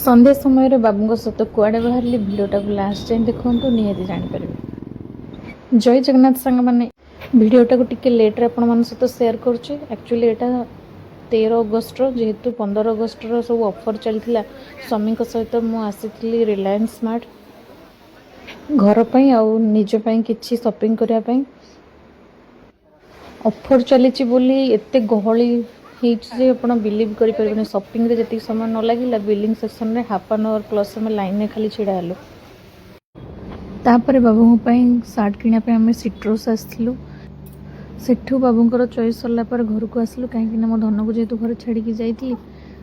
सन्ध्या समय बाबू सहित कुआड़े बाहर भिडटा को लास्ट जाए देखो निहाती जापर। जय जगन्नाथ सांग मैंने भिडटा को टिके लेट्रे आपण मान सहित सेयार करुच्युअली यहाँ 13 अगस्ट जेहेतु 15 अगस्ट सब ऑफर चलता स्वामी सहित मुझे रिलायंस स्मार्ट घरपाई आउ निजपाई किसी शॉपिंग करने ऑफर चली एत गहली होती आप बिलीव करें शॉपिंग रे जी समय न लगे बिलिंग सेक्शन में हाफ एन आवर प्लस आम लाइन में खाली छिड़ा हेलु। तापर बाबू सार्ट किनापे आम सिट्रोस आसलु सेठू बाबूंर चॉइस सरलापर घर को आसलु कहीं मो धन को जेहेतु घर छाड़ी जाइली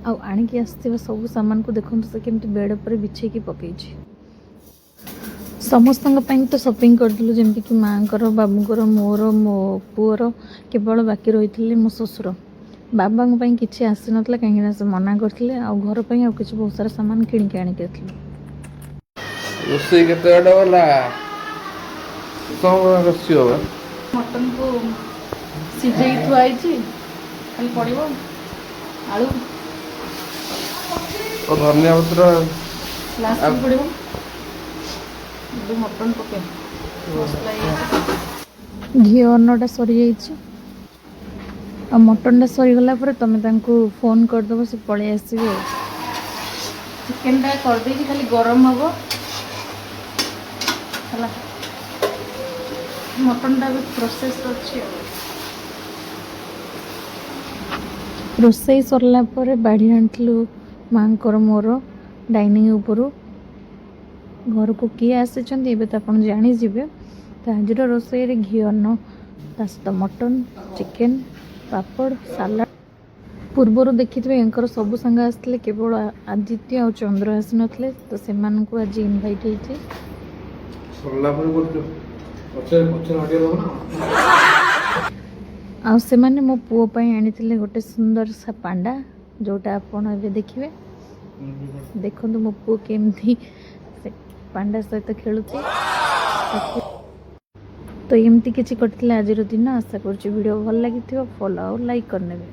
आणिकी आसवा सब सामान को देखते से केमती बेड पर बिछेकी पकई समस्त तो शॉपिंग करदेलु जमती कि माँ को बाबूंर मोर मो पुअर केवल बाकी रही मो ससुर बाबा किसी आसी ना कहीं से मना करते घर पर किसी बहुत सारा सामान किणिक आणिक मटन को सीझे थुआई खाली पड़ो आलू धनिया पत्र लास्ट पड़ो मटन पके घी अन्नटा सरी मटनटा सरीगला तुम फोन करदेव से पलि आसवे चिकेनटा करदे खाली गरम हम है मटनटा भी प्रोसेस अच्छी रोसई सरला बाढ़ी आनलु माँ मोर डाइनिंग उपरू घर को किए आसी तो आप जाणीजे तो आज रोसई घी अन्न सहित मटन चिकेन पापड़ सालाड पूर्वर देखिए एंकर सब सांग आसते केवल आदित्य और चंद्र आसी नथिले तो से आज इनभाइट होती से मो पुओ आनी गोटे सुंदर सा पांडा जोटा आप देखिए देखो मो पुओ केमती पांडा सहित खेलुची तो एमती किसी कटिला आज दिन आशा करुँच वीडियो भल लगी फॉलो और लाइक करने।